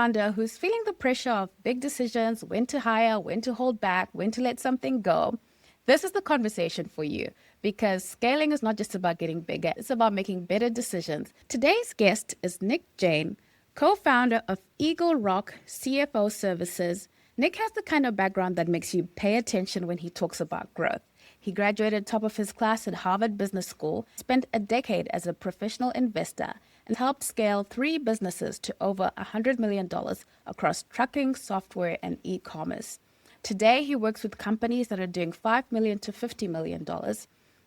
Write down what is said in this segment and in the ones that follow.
founder who's feeling the pressure of big decisions, when to hire, when to hold back, when to let something go, this is the conversation for you, because scaling is not just about getting bigger, it's about making better decisions. Today's guest is Nick Jain, co-founder of Eagle Rock CFO Services. Nick has the kind of background that makes you pay attention when he talks about growth. He graduated top of his class at Harvard Business School, spent a decade as a professional investor, and helped scale 3 businesses to over $100 million across trucking, software, and e-commerce. Today, he works with companies that are doing $5 million to $50 million,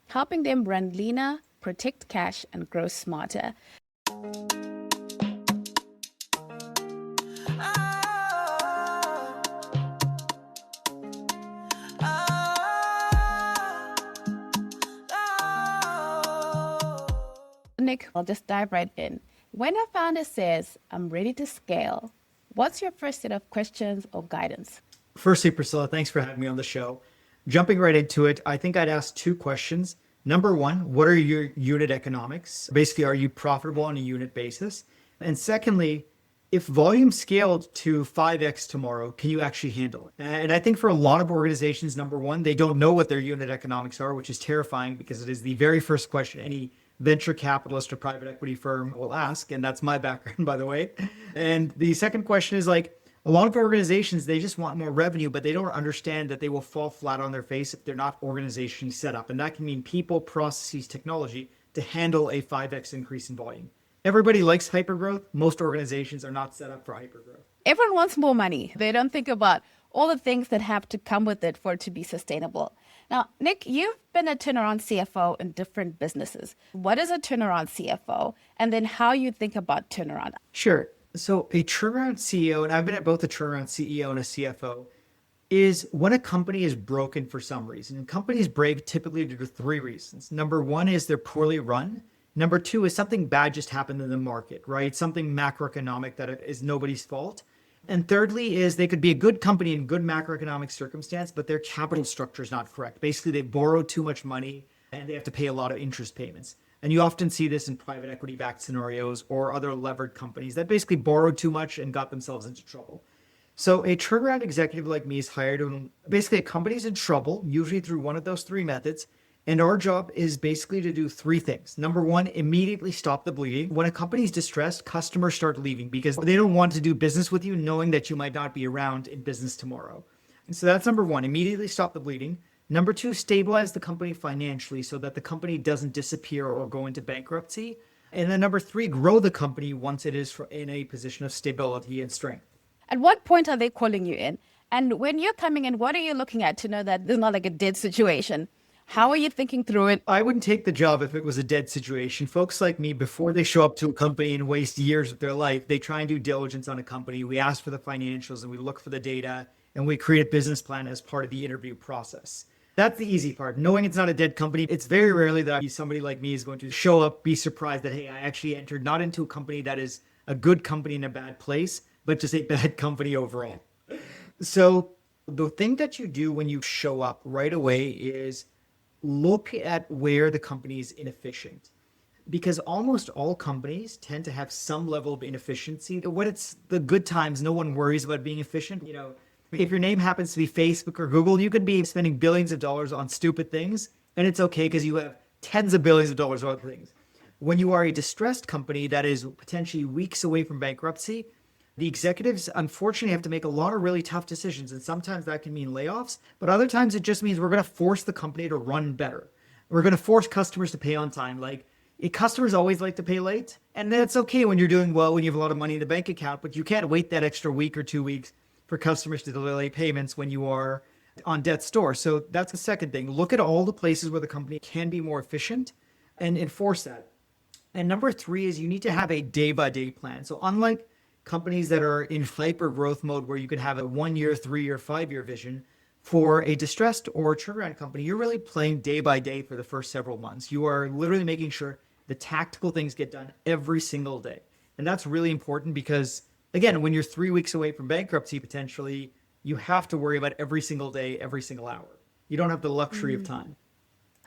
helping them run leaner, protect cash, and grow smarter. Nick, I'll just dive right in. When a founder says, I'm ready to scale, what's your first set of questions or guidance? Firstly, Priscilla, thanks for having me on the show. Jumping right into it, I think I'd ask 2 questions. Number 1, what are your unit economics? Basically, are you profitable on a unit basis? And secondly, if volume scaled to 5x tomorrow, can you actually handle it? And I think for a lot of organizations, number 1, they don't know what their unit economics are, which is terrifying because it is the very first question any venture capitalist or private equity firm will ask. And that's my background, by the way. And the second question is like, a lot of organizations, they just want more revenue, but they don't understand that they will fall flat on their face if they're not organizationally set up. And that can mean people, processes, technology to handle a 5x increase in volume. Everybody likes hypergrowth. Most organizations are not set up for hypergrowth. Everyone wants more money. They don't think about all the things that have to come with it for it to be sustainable. Now, Nick, you've been a turnaround CFO in different businesses. What is a turnaround CFO? And then how you think about turnaround? Sure. So a turnaround CEO, and I've been at both a turnaround CEO and a CFO, is when a company is broken for some reason. And companies break typically due to 3 reasons. Number 1 is they're poorly run. Number 2 is something bad just happened in the market, right? Something macroeconomic that is nobody's fault. And thirdly is they could be a good company in good macroeconomic circumstance, but their capital structure is not correct. Basically, they borrowed too much money and they have to pay a lot of interest payments. And you often see this in private equity backed scenarios or other levered companies that basically borrowed too much and got themselves into trouble. So a turnaround executive like me is hired when basically a company's in trouble, usually through one of those 3 methods. And our job is basically to do 3 things. Number 1, immediately stop the bleeding. When a company's distressed, customers start leaving because they don't want to do business with you knowing that you might not be around in business tomorrow. And so that's number 1, immediately stop the bleeding. Number 2, stabilize the company financially so that the company doesn't disappear or go into bankruptcy. And then number 3, grow the company once it is in a position of stability and strength. At what point are they calling you in? And when you're coming in, what are you looking at to know that this is not like a dead situation? How are you thinking through it? I wouldn't take the job if it was a dead situation. Folks like me, before they show up to a company and waste years of their life, they try and do diligence on a company. We ask for the financials and we look for the data and we create a business plan as part of the interview process. That's the easy part. Knowing it's not a dead company, it's very rarely that somebody like me is going to show up, be surprised that, hey, I actually entered not into a company that is a good company in a bad place, but just a bad company overall. So the thing that you do when you show up right away is look at where the company is inefficient, because almost all companies tend to have some level of inefficiency. When it's the good times, no one worries about being efficient. You know, if your name happens to be Facebook or Google, you could be spending billions of dollars on stupid things, and it's okay because you have tens of billions of dollars on other things. When you are a distressed company that is potentially weeks away from bankruptcy, the executives, unfortunately, have to make a lot of really tough decisions. And sometimes that can mean layoffs, but other times it just means we're going to force the company to run better. We're going to force customers to pay on time. Like, customers always like to pay late. And that's okay when you're doing well, when you have a lot of money in the bank account, but you can't wait that extra week or 2 weeks for customers to delay payments when you are on death's door. So that's the second thing. Look at all the places where the company can be more efficient and enforce that. And number 3 is you need to have a day-by-day plan. So unlike companies that are in hyper growth mode where you could have a 1-year, 3-year, 5-year vision, for a distressed or turnaround company, you're really playing day by day for the first several months. You are literally making sure the tactical things get done every single day. And that's really important because, again, when you're 3 weeks away from bankruptcy, potentially, you have to worry about every single day, every single hour. You don't have the luxury of time.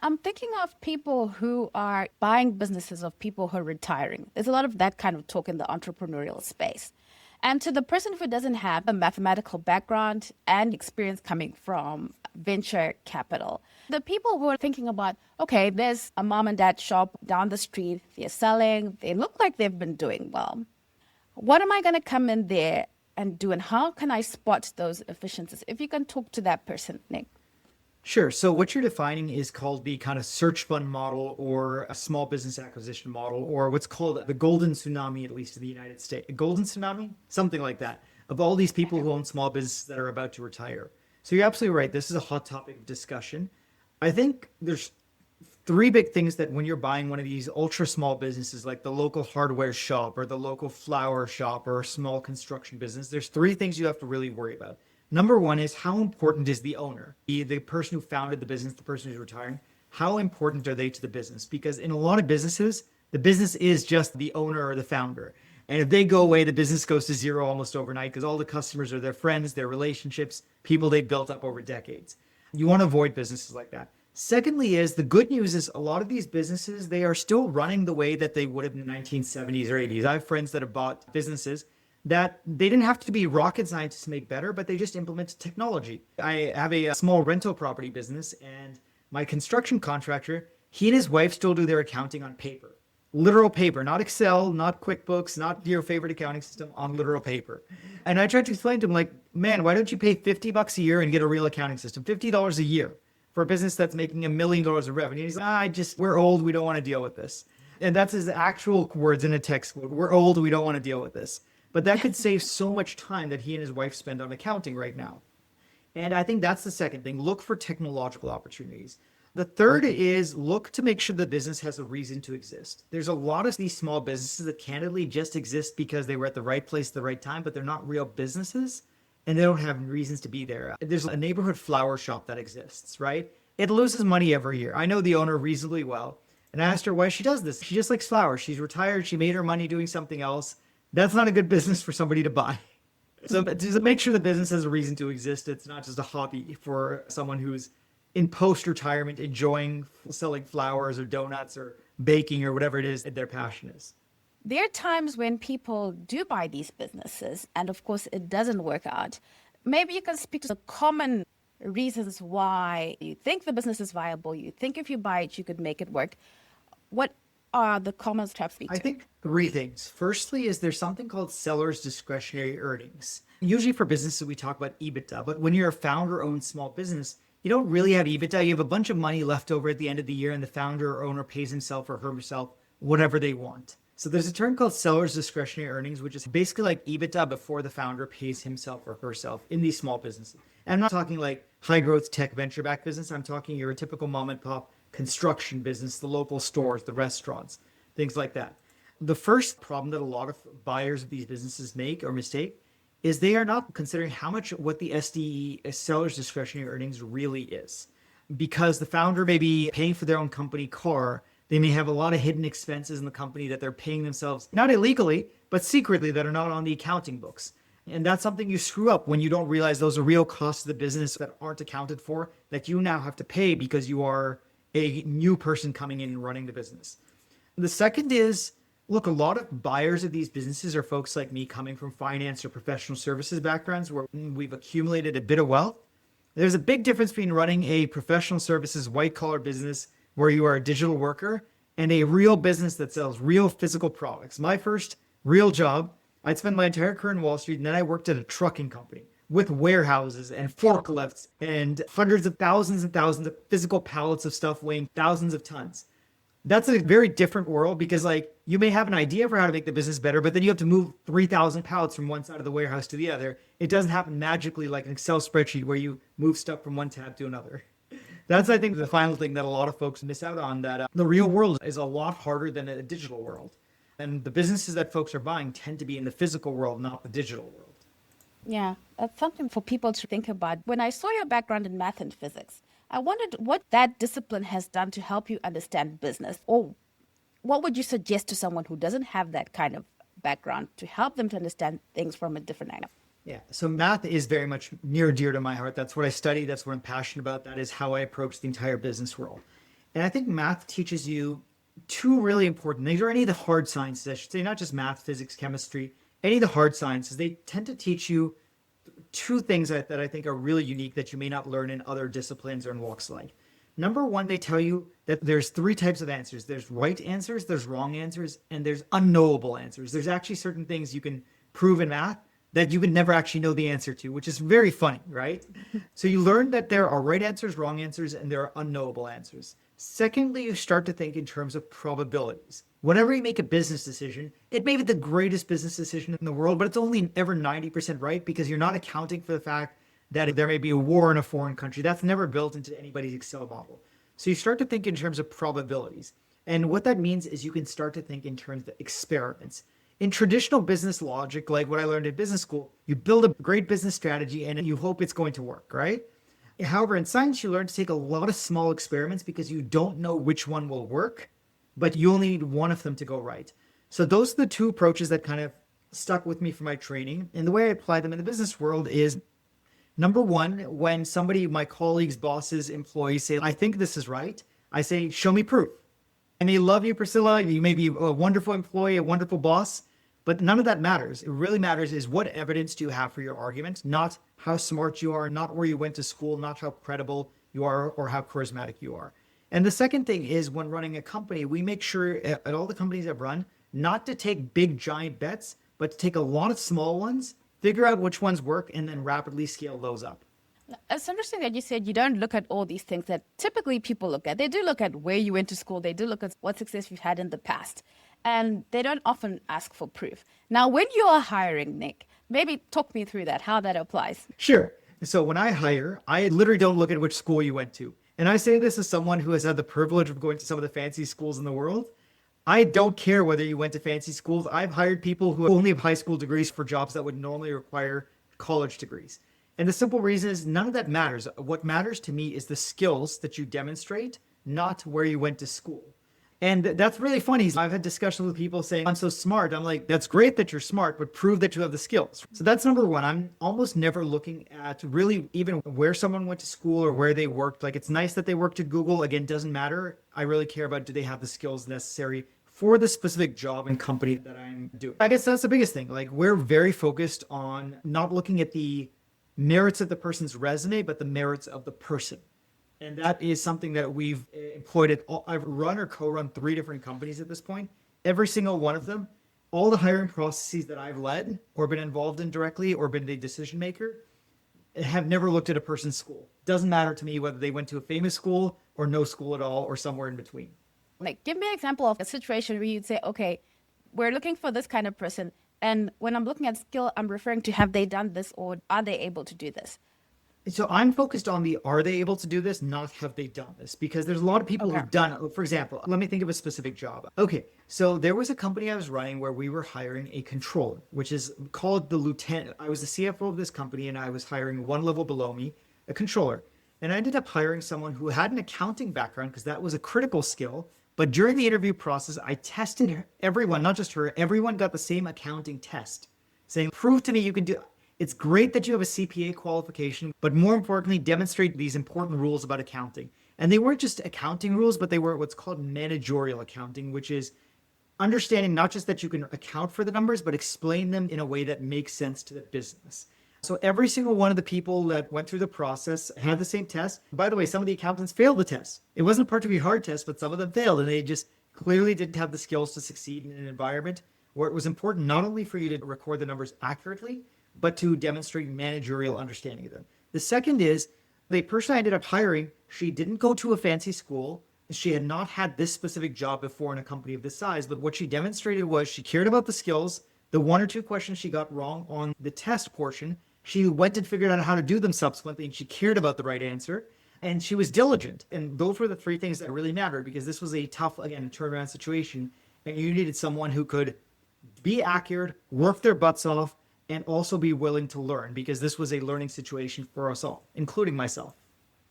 I'm thinking of people who are buying businesses of people who are retiring. There's a lot of that kind of talk in the entrepreneurial space. And to the person who doesn't have a mathematical background and experience coming from venture capital, the people who are thinking about, okay, there's a mom and dad shop down the street, they're selling, they look like they've been doing well. What am I going to come in there and do? And how can I spot those efficiencies? If you can talk to that person, Nick. Sure. So what you're defining is called the kind of search fund model or a small business acquisition model, or what's called the golden tsunami, at least in the United States. A golden tsunami, something like that, of all these people who own small businesses that are about to retire. So you're absolutely right. This is a hot topic of discussion. I think there's three big things that when you're buying one of these ultra small businesses, like the local hardware shop or the local flower shop or a small construction business, there's three things you have to really worry about. Number one is, how important is the owner, the person who founded the business, the person who's retiring? How important are they to the business? Because in a lot of businesses, the business is just the owner or the founder. And if they go away, the business goes to zero almost overnight because all the customers are their friends, their relationships, people they've built up over decades. You want to avoid businesses like that. Secondly, is the good news is a lot of these businesses, they are still running the way that they would have in the 1970s or 80s. I have friends that have bought businesses that they didn't have to be rocket scientists to make better, but they just implemented technology. I have a small rental property business, and my construction contractor, he and his wife still do their accounting on paper. Literal paper, not Excel, not QuickBooks, not your favorite accounting system, on literal paper. And I tried to explain to him, like, man, why don't you pay $50 a year and get a real accounting system? $50 a year for a business that's making $1 million of revenue. He's like, we're old, we don't want to deal with this. And that's his actual words in a textbook. We're old, we don't want to deal with this. But that could save so much time that he and his wife spend on accounting right now. And I think that's the second thing. Look for technological opportunities. The third is look to make sure the business has a reason to exist. There's a lot of these small businesses that candidly just exist because they were at the right place at the right time, but they're not real businesses and they don't have reasons to be there. There's a neighborhood flower shop that exists, right? It loses money every year. I know the owner reasonably well. And I asked her why she does this. She just likes flowers. She's retired. She made her money doing something else. That's not a good business for somebody to buy. So to make sure the business has a reason to exist, it's not just a hobby for someone who's in post-retirement enjoying selling flowers or donuts or baking or whatever it is that their passion is. There are times when people do buy these businesses, and of course, it doesn't work out. Maybe you can speak to the common reasons why you think the business is viable. You think if you buy it, you could make it work. What are the common traps? I think three things. Firstly, is there's something called seller's discretionary earnings. Usually for businesses, we talk about EBITDA, but when you're a founder-owned small business, you don't really have EBITDA. You have a bunch of money left over at the end of the year, and the founder or owner pays himself or herself whatever they want. So there's a term called seller's discretionary earnings, which is basically like EBITDA before the founder pays himself or herself in these small businesses. And I'm not talking like high growth tech venture backed business. I'm talking your typical mom and pop construction business, the local stores, the restaurants, things like that. The first problem that a lot of buyers of these businesses make or mistake is they are not considering how much what the SDE, seller's discretionary earnings, really is. Because the founder may be paying for their own company car, they may have a lot of hidden expenses in the company that they're paying themselves, not illegally, but secretly, that are not on the accounting books. And that's something you screw up when you don't realize those are real costs of the business that aren't accounted for, that you now have to pay because you are a new person coming in and running the business. The second is, look, a lot of buyers of these businesses are folks like me coming from finance or professional services backgrounds where we've accumulated a bit of wealth. There's a big difference between running a professional services white collar business where you are a digital worker and a real business that sells real physical products. My first real job, I'd spent my entire career in Wall Street, and then I worked at a trucking company with warehouses and forklifts and hundreds of thousands and thousands of physical pallets of stuff weighing thousands of tons. That's a very different world because like you may have an idea for how to make the business better, but then you have to move 3,000 pallets from one side of the warehouse to the other. It doesn't happen magically like an Excel spreadsheet where you move stuff from one tab to another. That's, I think, the final thing that a lot of folks miss out on, that the real world is a lot harder than a digital world. And the businesses that folks are buying tend to be in the physical world, not the digital world. Yeah, that's something for people to think about. When I saw your background in math and physics, I wondered what that discipline has done to help you understand business. Or what would you suggest to someone who doesn't have that kind of background to help them to understand things from a different angle? Yeah, so math is very much near and dear to my heart. That's what I study. That's what I'm passionate about. That is how I approach the entire business world. And I think math teaches you two really important things, or any of the hard sciences, I should say, not just math, physics, chemistry, any of the hard sciences, they tend to teach you two things that I think are really unique that you may not learn in other disciplines or in walks of life. Number one, they tell you that there's three types of answers. There's right answers, there's wrong answers, and there's unknowable answers. There's actually certain things you can prove in math that you would never actually know the answer to, which is very funny, right? So you learn that there are right answers, wrong answers, and there are unknowable answers. Secondly, you start to think in terms of probabilities. Whenever you make a business decision, it may be the greatest business decision in the world, but it's only ever 90% right because you're not accounting for the fact that there may be a war in a foreign country. That's never built into anybody's Excel model. So you start to think in terms of probabilities. And what that means is you can start to think in terms of experiments. In traditional business logic, like what I learned in business school, you build a great business strategy and you hope it's going to work, right? However, in science, you learn to take a lot of small experiments because you don't know which one will work, but you only need one of them to go right. So those are the two approaches that kind of stuck with me for my training. And the way I apply them in the business world is, number one, when somebody, my colleagues, bosses, employees say, I think this is right, I say, show me proof. And they love you, Priscilla. You may be a wonderful employee, a wonderful boss, but none of that matters. It really matters is what evidence do you have for your argument, not how smart you are, not where you went to school, not how credible you are or how charismatic you are. And the second thing is when running a company, we make sure at all the companies I've run, not to take big giant bets, but to take a lot of small ones, figure out which ones work, and then rapidly scale those up. It's interesting that you said you don't look at all these things that typically people look at. They do look at where you went to school. They do look at what success you've had in the past. And they don't often ask for proof. Now, when you are hiring, Nick, maybe talk me through that, how that applies. Sure. So when I hire, I literally don't look at which school you went to. And I say this as someone who has had the privilege of going to some of the fancy schools in the world. I don't care whether you went to fancy schools. I've hired people who only have high school degrees for jobs that would normally require college degrees. And the simple reason is none of that matters. What matters to me is the skills that you demonstrate, not where you went to school. And that's really funny. I've had discussions with people saying, I'm so smart. I'm like, that's great that you're smart, but prove that you have the skills. So that's number one. I'm almost never looking at really even where someone went to school or where they worked. Like, it's nice that they worked at Google. Again, doesn't matter. I really care about, do they have the skills necessary for the specific job and company that I'm doing? I guess that's the biggest thing. Like, we're very focused on not looking at the merits of the person's resume, but the merits of the person. And that is something that we've employed at all. I've run or co-run 3 different companies at this point. Every single one of them, all the hiring processes that I've led or been involved in directly or been the decision maker, have never looked at a person's school. Doesn't matter to me whether they went to a famous school or no school at all or somewhere in between. Like, give me an example of a situation where you'd say, okay, we're looking for this kind of person. And when I'm looking at skill, I'm referring to have they done this or are they able to do this? So I'm focused on the are they able to do this, not have they done this, because there's a lot of people who've done it. For example, let me think of a specific job. Okay, so there was a company I was running where we were hiring a controller, which is called the lieutenant. I was the CFO of this company and I was hiring one level below me, a controller. And I ended up hiring someone who had an accounting background because that was a critical skill. But during the interview process, I tested everyone, not just her, everyone got the same accounting test, saying, prove to me you can do it. It's great that you have a CPA qualification, but more importantly, demonstrate these important rules about accounting. And they weren't just accounting rules, but they were what's called managerial accounting, which is understanding not just that you can account for the numbers, but explain them in a way that makes sense to the business. So every single one of the people that went through the process had the same test. By the way, some of the accountants failed the test. It wasn't a particularly hard test, but some of them failed, and they just clearly didn't have the skills to succeed in an environment where it was important not only for you to record the numbers accurately, but to demonstrate managerial understanding of them. The second is the person I ended up hiring, she didn't go to a fancy school. She had not had this specific job before in a company of this size, but what she demonstrated was she cared about the skills. The 1 or 2 questions she got wrong on the test portion, she went and figured out how to do them subsequently, and she cared about the right answer, and she was diligent. And those were the 3 things that really mattered, because this was a tough, again, turnaround situation, and you needed someone who could be accurate, work their butts off, and also be willing to learn, because this was a learning situation for us all, including myself.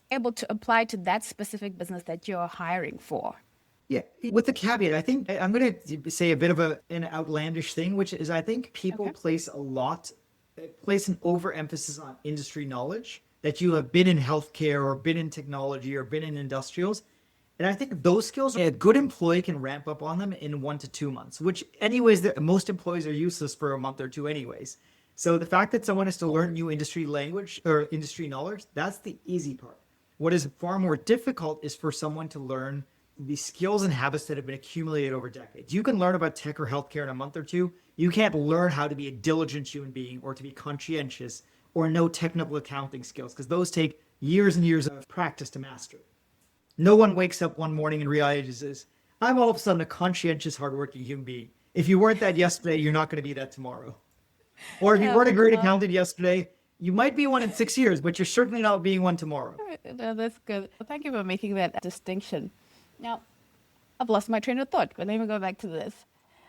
Able to apply to that specific business that you're hiring for. Yeah, with the caveat, I think I'm going to say a bit of an outlandish thing, which is I think people place an overemphasis on industry knowledge, that you have been in healthcare or been in technology or been in industrials. And I think those skills, a good employee can ramp up on them in 1 to 2 months, which anyways, most employees are useless for a month or two anyways. So the fact that someone has to learn new industry language or industry knowledge, that's the easy part. What is far more difficult is for someone to learn the skills and habits that have been accumulated over decades. You can learn about tech or healthcare in a month or two. You can't learn how to be a diligent human being or to be conscientious or know technical accounting skills because those take years and years of practice to master. No one wakes up one morning and realizes, I'm all of a sudden a conscientious, hardworking human being. If you weren't that yesterday, you're not going to be that tomorrow. Or if you weren't a great accountant yesterday, you might be one in 6 years, but you're certainly not being one tomorrow. No, that's good. Thank you for making that distinction. Now, I've lost my train of thought, but let me go back to this.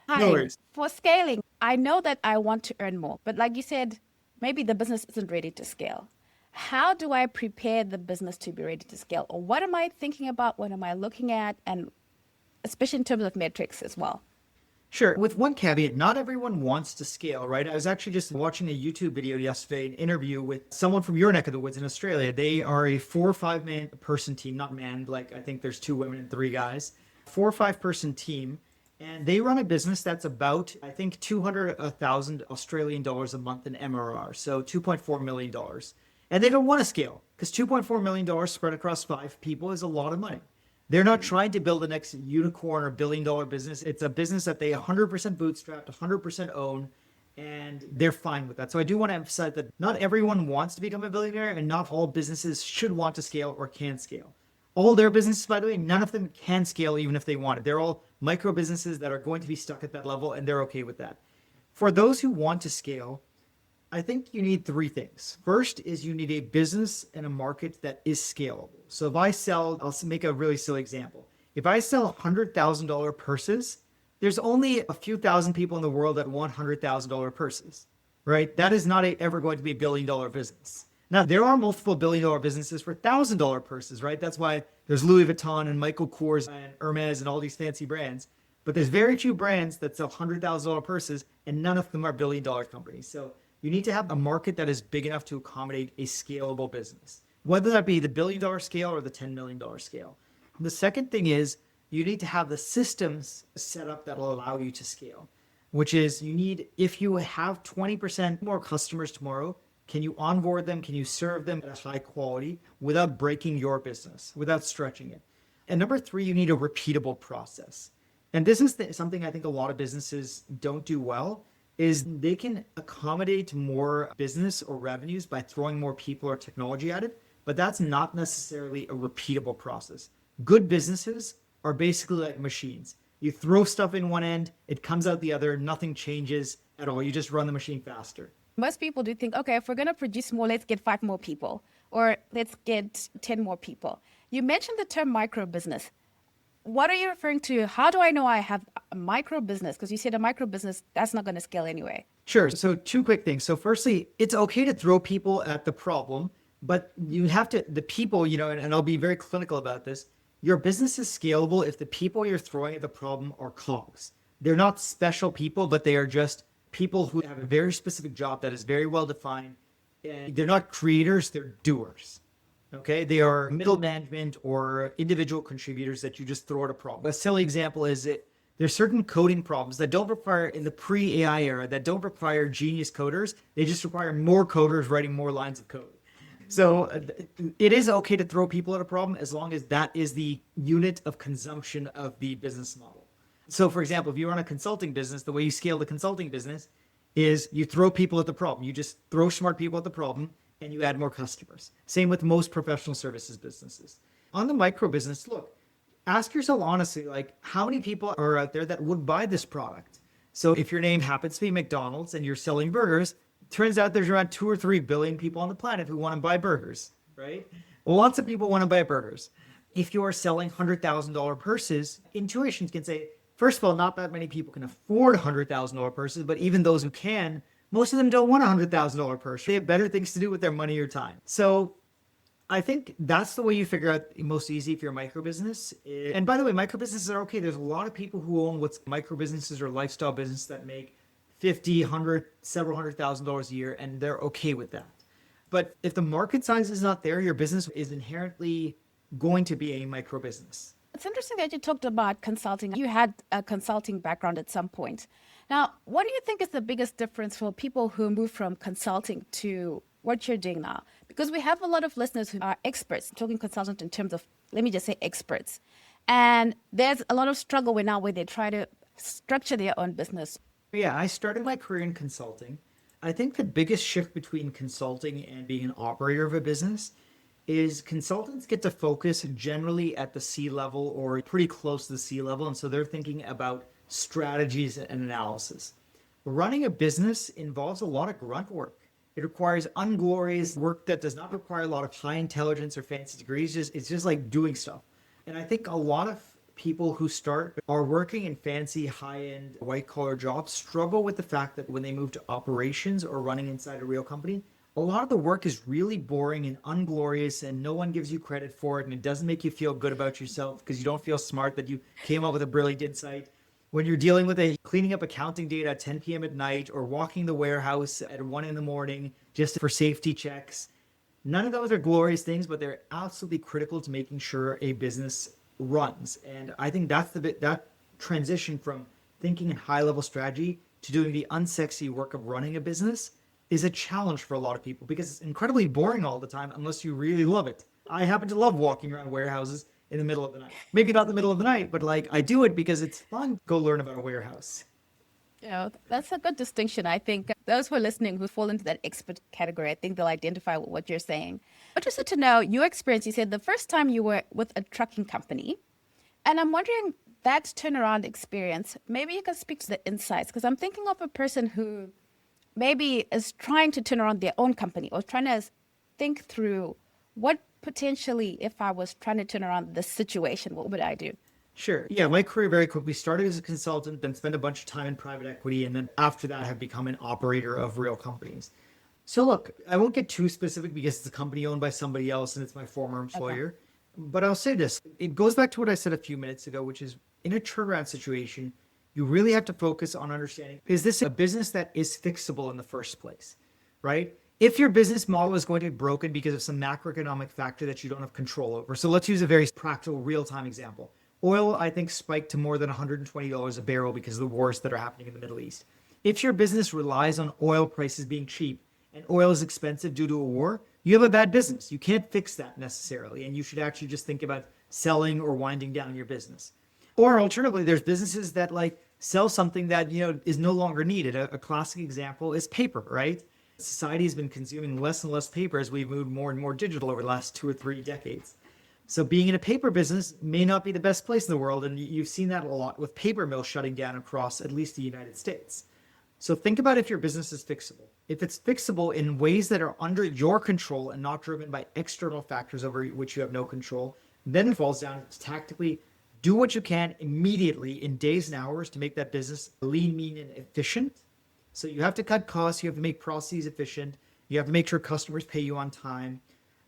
No worries. For scaling, I know that I want to earn more, but like you said, maybe the business isn't ready to scale. How do I prepare the business to be ready to scale? Or what am I thinking about? What am I looking at? And especially in terms of metrics as well. Sure. With one caveat, not everyone wants to scale, right? I was actually just watching a YouTube video yesterday, an interview with someone from your neck of the woods in Australia. They are a 4 or 5 man person team, not man, like I think there's 2 women and 3 guys, 4 or 5 person team. And they run a business that's about, I think, 200,000 Australian dollars a month in MRR. So $2.4 million. And they don't want to scale because $2.4 million spread across 5 people is a lot of money. They're not trying to build the next unicorn or billion-dollar business. It's a business that they 100% bootstrapped, 100% own, and they're fine with that. So I do want to emphasize that not everyone wants to become a billionaire, and not all businesses should want to scale or can scale. All their businesses, by the way, none of them can scale even if they want it. They're all micro businesses that are going to be stuck at that level, and they're okay with that. For those who want to scale, I think you need 3 things. First is you need a business and a market that is scalable. So if I sell, I'll make a really silly example. If I sell $100,000 purses, there's only a few thousand people in the world that want $100,000 purses, right? That is not ever going to be a billion-dollar business. Now, there are multiple billion-dollar businesses for $1,000 purses, right? That's why there's Louis Vuitton and Michael Kors and Hermes and all these fancy brands. But there's very few brands that sell $100,000 purses, and none of them are billion-dollar companies. So you need to have a market that is big enough to accommodate a scalable business, whether that be the billion-dollar scale or the $10 million scale. The second thing is you need to have the systems set up that will allow you to scale, which is you need, if you have 20% more customers tomorrow, can you onboard them? Can you serve them at a high quality without breaking your business, without stretching it? And number 3, you need a repeatable process. And this is something I think a lot of businesses don't do well, is they can accommodate more business or revenues by throwing more people or technology at it, but that's not necessarily a repeatable process. Good businesses are basically like machines. You throw stuff in one end, it comes out the other, nothing changes at all. You just run the machine faster. Most people do think, okay, if we're going to produce more, let's get 5 more people, or let's get 10 more people. You mentioned the term micro business. What are you referring to? How do I know I have a micro business? Because you said a micro business, that's not going to scale anyway. Sure. So 2 quick things. So firstly, it's okay to throw people at the problem, but you have to, the people, and I'll be very clinical about this. Your business is scalable if the people you're throwing at the problem are cogs. They're not special people, but they are just people who have a very specific job that is very well defined. And they're not creators, they're doers. Okay, they are middle management or individual contributors that you just throw at a problem. A silly example is that there's certain coding problems that don't require, in the pre-AI era, that don't require genius coders. They just require more coders writing more lines of code. So it is okay to throw people at a problem as long as that is the unit of consumption of the business model. So for example, if you run a consulting business, the way you scale the consulting business is you throw people at the problem. You just throw smart people at the problem and you add more customers. Same with most professional services businesses. On the micro business, look, ask yourself honestly, like how many people are out there that would buy this product? So if your name happens to be McDonald's and you're selling burgers, turns out there's around 2 or 3 billion people on the planet who want to buy burgers, right? Lots of people want to buy burgers. If you are selling $100,000 purses, intuitions can say, first of all, not that many people can afford $100,000 purses, but even those who can, most of them don't want a $100,000 purse. They have better things to do with their money or time. So I think that's the way you figure out most easy if you're a micro business. And by the way, micro businesses are okay. There's a lot of people who own what's micro businesses or lifestyle business that make 50, 100, several $100,000 a year, and they're okay with that. But if the market size is not there, your business is inherently going to be a micro business. It's interesting that you talked about consulting. You had a consulting background at some point. Now, what do you think is the biggest difference for people who move from consulting to what you're doing now? Because we have a lot of listeners who are experts, talking consultant in terms of, let me just say experts. And there's a lot of struggle now where they try to structure their own business. Yeah, I started my career in consulting. I think the biggest shift between consulting and being an operator of a business is consultants get to focus generally at the C level or pretty close to the C level. And so they're thinking about strategies and analysis. Running a business involves a lot of grunt work. It requires unglorious work that does not require a lot of high intelligence or fancy degrees. It's just like doing stuff. And I think a lot of people who are working in fancy, high-end, white-collar jobs struggle with the fact that when they move to operations or running inside a real company, a lot of the work is really boring and unglorious and no one gives you credit for it and it doesn't make you feel good about yourself because you don't feel smart that you came up with a brilliant insight. When you're dealing with cleaning up accounting data at 10 p.m. at night or walking the warehouse at 1 in the morning just for safety checks, none of those are glorious things, but they're absolutely critical to making sure a business runs. And I think that's that transition from thinking in high level strategy to doing the unsexy work of running a business is a challenge for a lot of people because it's incredibly boring all the time unless you really love it. I happen to love walking around warehouses in the middle of the night. Maybe not the middle of the night, but like I do it because it's fun. Go learn about a warehouse. You know, that's a good distinction. I think those who are listening who fall into that expert category, I think they'll identify with what you're saying. Interested to know your experience. You said the first time you were with a trucking company, and I'm wondering that turnaround experience, maybe you can speak to the insights, because I'm thinking of a person who maybe is trying to turn around their own company or trying to think through what potentially, if I was trying to turn around this situation, what would I do? Sure. Yeah, my career very quickly started as a consultant, then spent a bunch of time in private equity, and then after that have become an operator of real companies. So look, I won't get too specific because it's a company owned by somebody else and it's my former employer. Okay. But I'll say this. It goes back to what I said a few minutes ago, which is in a turnaround situation, you really have to focus on understanding, is this a business that is fixable in the first place, right? If your business model is going to be broken because of some macroeconomic factor that you don't have control over. So let's use a very practical real-time example. Oil, I think, spiked to more than $120 a barrel because of the wars that are happening in the Middle East. If your business relies on oil prices being cheap and oil is expensive due to a war, you have a bad business. You can't fix that necessarily, and you should actually just think about selling or winding down your business. Or alternatively, there's businesses that like sell something that is no longer needed. A classic example is paper, right? Society has been consuming less and less paper as we've moved more and more digital over the last 2 or 3 decades. So being in a paper business may not be the best place in the world. And you've seen that a lot with paper mills shutting down across at least the United States. So think about if your business is fixable. If it's fixable in ways that are under your control and not driven by external factors over which you have no control, then it falls down to tactically do what you can immediately in days and hours to make that business lean, mean, and efficient. So you have to cut costs. You have to make processes efficient. You have to make sure customers pay you on time.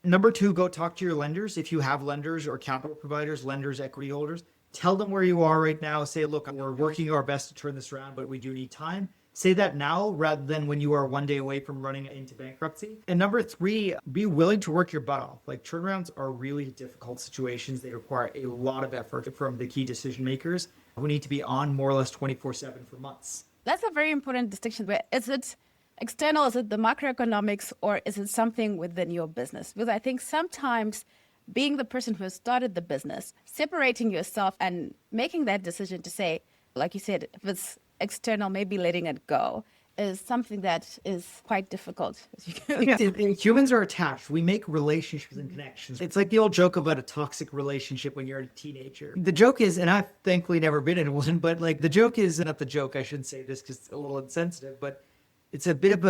Number 2, go talk to your lenders. If you have lenders or capital providers, lenders, equity holders, tell them where you are right now. Say, look, we're working our best to turn this around, but we do need time. Say that now rather than when you are 1 day away from running into bankruptcy. And number 3, be willing to work your butt off. Like turnarounds are really difficult situations. They require a lot of effort from the key decision makers who need to be on more or less 24/7 for months. That's a very important distinction. But is it external? Is it the macroeconomics, or is it something within your business? Because I think sometimes being the person who has started the business, separating yourself and making that decision to say, like you said, if it's external, maybe letting it go is something that is quite difficult. Yeah, humans are attached. We make relationships and connections. It's like the old joke about a toxic relationship when you're a teenager. The joke is, and I've thankfully never been in one, but like the joke is, not the joke, I shouldn't say this because it's a little insensitive, but it's a bit of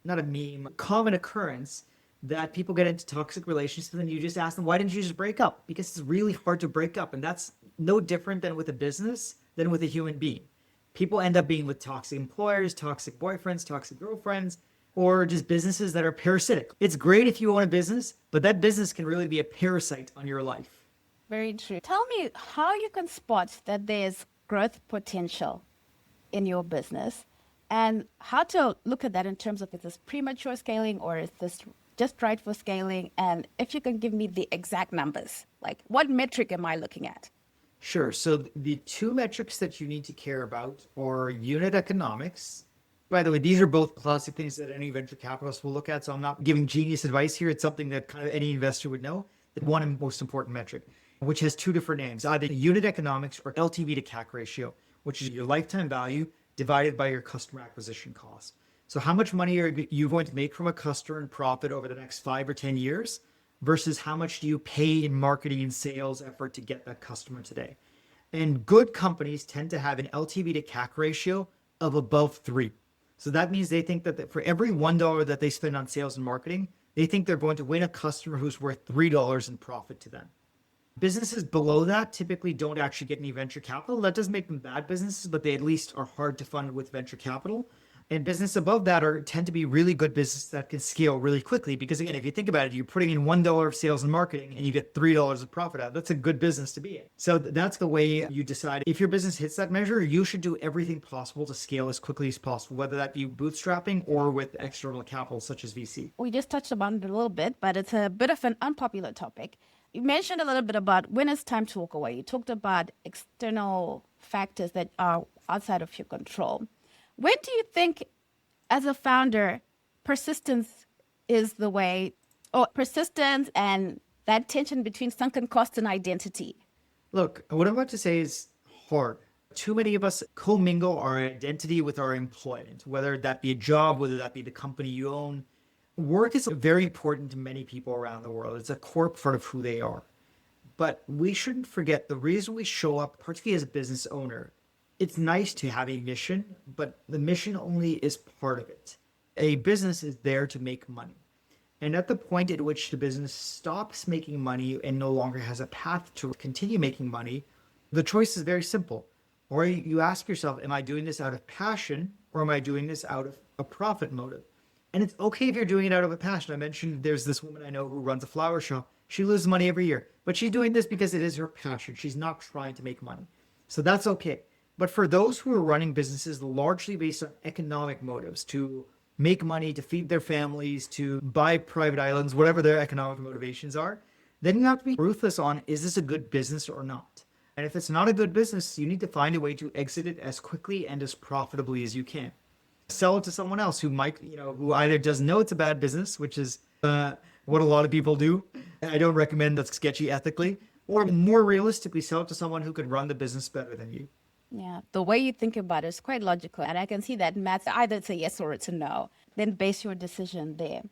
not a meme, common occurrence that people get into toxic relationships and then you just ask them, why didn't you just break up? Because it's really hard to break up. And that's no different than with a business than with a human being. People end up being with toxic employers, toxic boyfriends, toxic girlfriends, or just businesses that are parasitic. It's great if you own a business, but that business can really be a parasite on your life. Very true. Tell me how you can spot that there's growth potential in your business and how to look at that in terms of is this premature scaling or is this just right for scaling? And if you can give me the exact numbers, like what metric am I looking at? Sure. So the two metrics that you need to care about are unit economics. By the way, these are both classic things that any venture capitalist will look at. So I'm not giving genius advice here. It's something that kind of any investor would know. The one most important metric, which has two different names, either unit economics or LTV to CAC ratio, which is your lifetime value divided by your customer acquisition cost. So how much money are you going to make from a customer in profit over the next 5 or 10 years versus how much do you pay in marketing and sales effort to get that customer today? And good companies tend to have an LTV to CAC ratio of above 3. So that means they think that for every $1 that they spend on sales and marketing, they think they're going to win a customer who's worth $3 in profit to them. Businesses below that typically don't actually get any venture capital. That doesn't make them bad businesses, but they at least are hard to fund with venture capital. And business above that tend to be really good business that can scale really quickly. Because again, if you think about it, you're putting in $1 of sales and marketing and you get $3 of profit out. That's a good business to be in. So that's the way you decide if your business hits that measure. You should do everything possible to scale as quickly as possible, whether that be bootstrapping or with external capital such as VC. We just touched upon it a little bit, but it's a bit of an unpopular topic. You mentioned a little bit about when it's time to walk away. You talked about external factors that are outside of your control. When do you think, as a founder, persistence is the way, or persistence and that tension between sunken cost and identity? Look, what I'm about to say is hard. Too many of us commingle our identity with our employment, whether that be a job, whether that be the company you own. Work is very important to many people around the world. It's a core part of who they are. But we shouldn't forget the reason we show up, particularly as a business owner. It's nice to have a mission, but the mission only is part of it. A business is there to make money. And at the point at which the business stops making money and no longer has a path to continue making money, the choice is very simple. Or you ask yourself, am I doing this out of passion or am I doing this out of a profit motive? And it's okay if you're doing it out of a passion. I mentioned there's this woman I know who runs a flower shop. She loses money every year, but she's doing this because it is her passion. She's not trying to make money. So that's okay. But for those who are running businesses largely based on economic motives, to make money, to feed their families, to buy private islands, whatever their economic motivations are, then you have to be ruthless on, is this a good business or not? And if it's not a good business, you need to find a way to exit it as quickly and as profitably as you can. Sell it to someone else who might, who either doesn't know it's a bad business, which is what a lot of people do. I don't recommend that's sketchy ethically, or more realistically, sell it to someone who could run the business better than you. Yeah, the way you think about it is quite logical. And I can see that maths, either it's a yes or it's a no. Then base your decision there.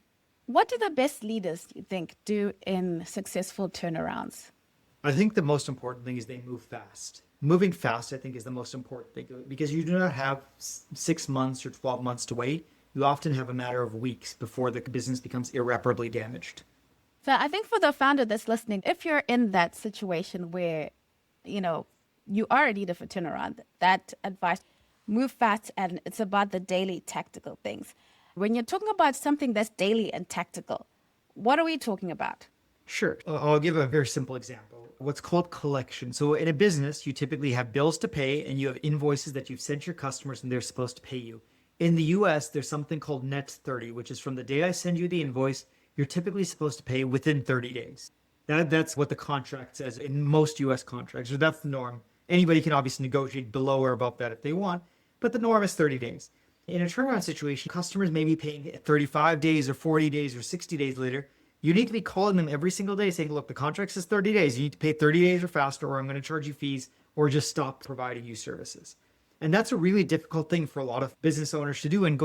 What do the best leaders, you think, do in successful turnarounds? I think the most important thing is they move fast. Moving fast, I think, is the most important thing because you do not have 6 months or 12 months to wait. You often have a matter of weeks before the business becomes irreparably damaged. So I think for the founder that's listening, if you're in that situation where, you are a leader for turnaround, that advice, move fast, and it's about the daily tactical things. When you're talking about something that's daily and tactical, what are we talking about? Sure. I'll give a very simple example. What's called collection. So in a business, you typically have bills to pay and you have invoices that you've sent your customers and they're supposed to pay you. In the US, there's something called net 30, which is from the day I send you the invoice, you're typically supposed to pay within 30 days. That's what the contract says in most US contracts, or that's the norm. Anybody can obviously negotiate below or above that if they want, but the norm is 30 days. In a turnaround situation, customers may be paying 35 days or 40 days or 60 days later. You need to be calling them every single day saying, look, the contract says 30 days. You need to pay 30 days or faster, or I'm going to charge you fees, or just stop providing you services. And that's a really difficult thing for a lot of business owners to do and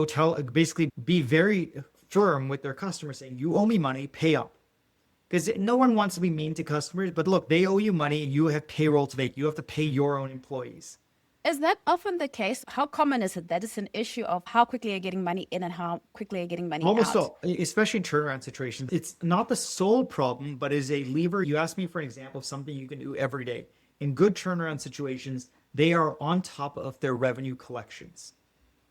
basically be very firm with their customers saying, you owe me money, pay up. Because no one wants to be mean to customers, but look, they owe you money and you have payroll to make. You have to pay your own employees. Is that often the case? How common is it that it's an issue of how quickly you're getting money in and how quickly you're getting money Almost out? all, especially in turnaround situations. It's not the sole problem, but is a lever. You asked me for an example of something you can do every day. In good turnaround situations, they are on top of their revenue collections.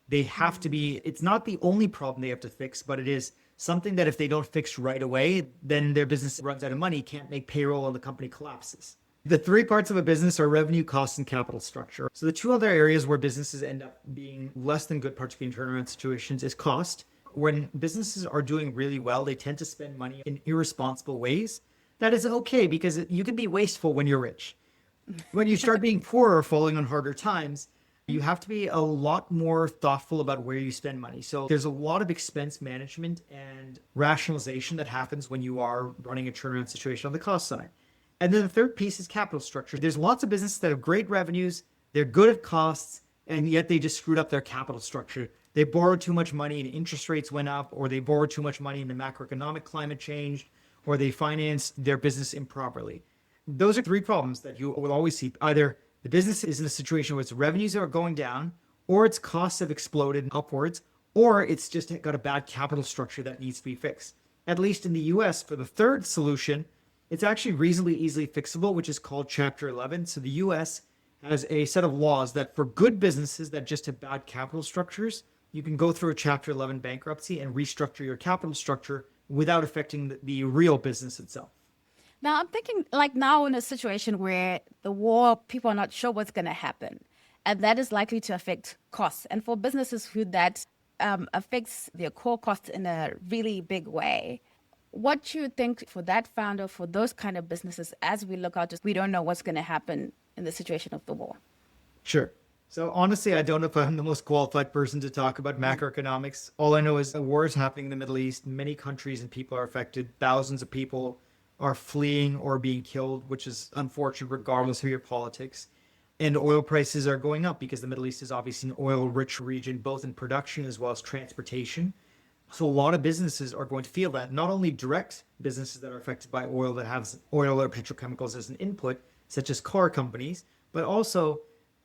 They have to be, it's not the only problem they have to fix, but it is something that if they don't fix right away, then their business runs out of money, can't make payroll, and the company collapses. The 3 parts of a business are revenue, cost, and capital structure. So the 2 other areas where businesses end up being less than good, particularly in turnaround situations, is cost. when businesses are doing really well, they tend to spend money in irresponsible ways. That is okay because you can be wasteful when you're rich. When you start being poor or falling on harder times, you have to be a lot more thoughtful about where you spend money. So there's a lot of expense management and rationalization that happens when you are running a turnaround situation on the cost side. And then the third piece is capital structure. There's lots of businesses that have great revenues, they're good at costs, and yet they just screwed up their capital structure. They borrowed too much money and interest rates went up, or they borrowed too much money and the macroeconomic climate changed, or they financed their business improperly. Those are three problems that you will always see. Either the business is in a situation where its revenues are going down, or its costs have exploded upwards, or it's just got a bad capital structure that needs to be fixed. At least in the US, for the third solution, it's actually reasonably easily fixable, which is called Chapter 11. So the US has a set of laws that for good businesses that just have bad capital structures, you can go through a Chapter 11 bankruptcy and restructure your capital structure without affecting the real business itself. Now, I'm thinking like now in a situation where the war, people are not sure what's going to happen. And that is likely to affect costs. And for businesses who that affects their core costs in a really big way, what you think for that founder, for those kind of businesses, as we look out, just we don't know what's going to happen in the situation of the war? Sure. So honestly, I don't know if I'm the most qualified person to talk about macroeconomics. All I know is a war is happening in the Middle East. Many countries and people are affected. Thousands of people are fleeing or being killed, which is unfortunate regardless of your politics. And oil prices are going up because the Middle East is obviously an oil-rich region, both in production as well as transportation. So a lot of businesses are going to feel that. Not only direct businesses that are affected by oil that have oil or petrochemicals as an input, such as car companies, but also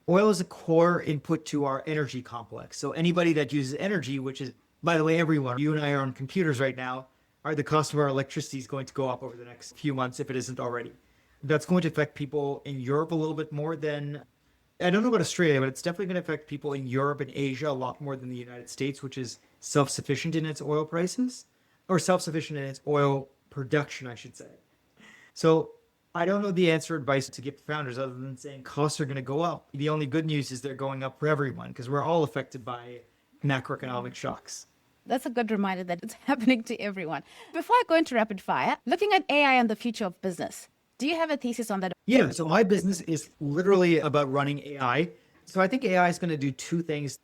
oil is a core input to our energy complex. So anybody that uses energy, which is, by the way, everyone, you and I are on computers right now, the cost of our electricity is going to go up over the next few months if it isn't already. That's going to affect people in Europe a little bit more than, I don't know about Australia, but it's definitely going to affect people in Europe and Asia a lot more than the United States, which is self-sufficient in its oil prices, or self-sufficient in its oil production, I should say. So I don't know the answer or advice to give to founders other than saying costs are going to go up. The only good news is they're going up for everyone because we're all affected by macroeconomic shocks. That's a good reminder that it's happening to everyone. Before I go into rapid fire, looking at AI and the future of business, do you have a thesis on that? Yeah, so my business is literally about running AI. So I think AI is going to do two things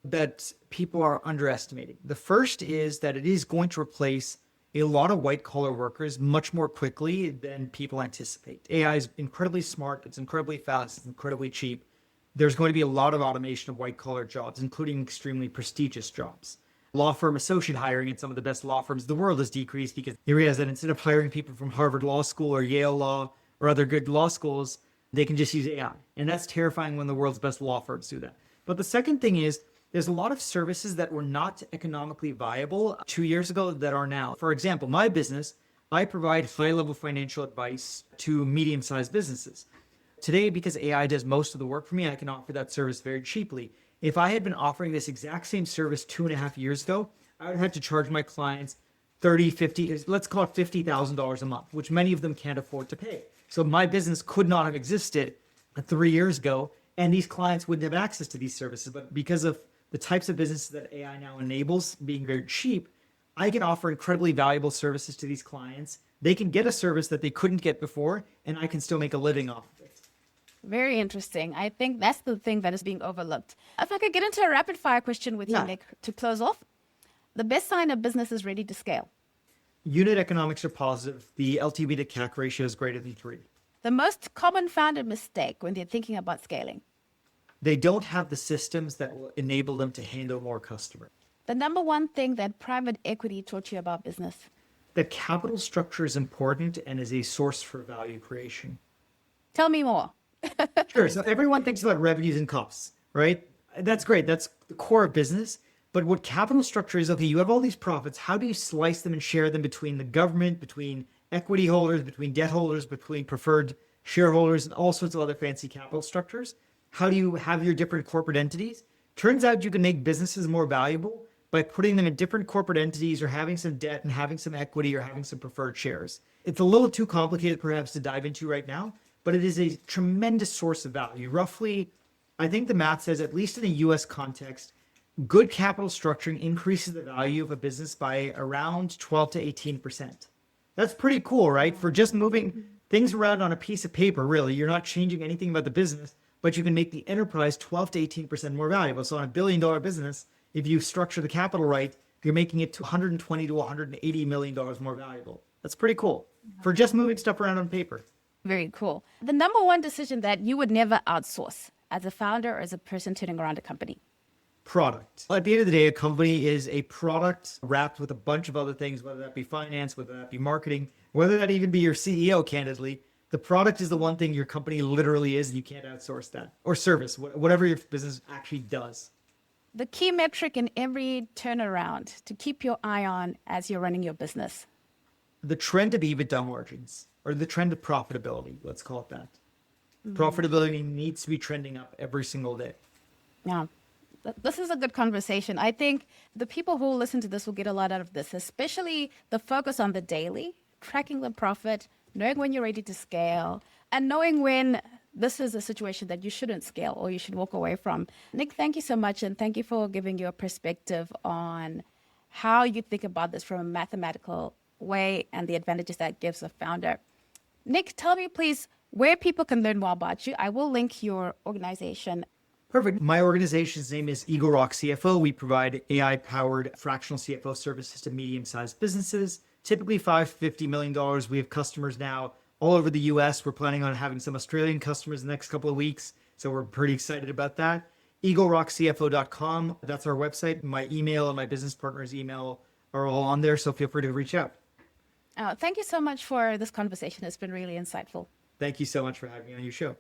that people are underestimating. The first is that it is going to replace a lot of white collar workers much more quickly than people anticipate. AI is incredibly smart, it's incredibly fast, it's incredibly cheap. There's going to be a lot of automation of white collar jobs, including extremely prestigious jobs. Law firm associate hiring in some of the best law firms in the world has decreased because they realize that instead of hiring people from Harvard Law School or Yale Law or other good law schools, they can just use AI. And that's terrifying when the world's best law firms do that. But the second thing is there's a lot of services that were not economically viable 2 years ago that are now. For example, my business, I provide high-level financial advice to medium-sized businesses. Today, because AI does most of the work for me, I can offer that service very cheaply. If I had been offering this exact same service 2.5 years ago, I would have had to charge my clients let's call it $50,000 a month, which many of them can't afford to pay. So my business could not have existed 3 years ago, and these clients wouldn't have access to these services. But because of the types of businesses that AI now enables being very cheap, I can offer incredibly valuable services to these clients. They can get a service that they couldn't get before, and I can still make a living off of it. Very interesting. I think that's the thing that is being overlooked. If I could get into a rapid fire question with you, Nick, to close off. The best sign a business is ready to scale. Unit economics are positive. The LTV to CAC ratio is greater than 3. The most common founder mistake when they're thinking about scaling. They don't have the systems that will enable them to handle more customers. The number one thing that private equity taught you about business. That capital structure is important and is a source for value creation. Tell me more. Sure. So everyone thinks about revenues and costs, right? That's great. That's the core of business. But what capital structure is, okay, you have all these profits. How do you slice them and share them between the government, between equity holders, between debt holders, between preferred shareholders, and all sorts of other fancy capital structures? How do you have your different corporate entities? Turns out you can make businesses more valuable by putting them in different corporate entities or having some debt and having some equity or having some preferred shares. It's a little too complicated perhaps to dive into right now, but it is a tremendous source of value. Roughly, I think the math says, at least in a US context, Good capital structuring increases the value of a business by around 12 to 18%. That's pretty cool, right? For just moving things around on a piece of paper, really, you're not changing anything about the business, but you can make the enterprise 12 to 18% more valuable. So on $1 billion business, if you structure the capital right, you're making it to 120 to 180 million dollars more valuable. That's pretty cool for just moving stuff around on paper. Very cool. The number one decision that you would never outsource as a founder or as a person turning around a company? Product. At the end of the day, a company is a product wrapped with a bunch of other things, whether that be finance, whether that be marketing, whether that even be your CEO, candidly. The product is the one thing your company literally is, and you can't outsource that. Or service, whatever your business actually does. The key metric in every turnaround to keep your eye on as you're running your business? The trend of EBITDA margins, or the trend of profitability, let's call it that. Profitability needs to be trending up every single day. Yeah. This is a good conversation. I think the people who listen to this will get a lot out of this, especially the focus on the daily, tracking the profit, knowing when you're ready to scale, and knowing when this is a situation that you shouldn't scale or you should walk away from. Nick, thank you so much. And thank you for giving your perspective on how you think about this from a mathematical way and the advantages that gives a founder. Nick, tell me, please, where people can learn more about you. I will link your organization. Perfect. My organization's name is Eagle Rock CFO. We provide AI-powered fractional CFO services to medium-sized businesses, typically $5 to $50 million. We have customers now all over the US. We're planning on having some Australian customers in the next couple of weeks, so we're pretty excited about that. EagleRockCFO.com, that's our website. My email and my business partner's email are all on there, so feel free to reach out. Thank you so much for this conversation. It's been really insightful. Thank you so much for having me on your show.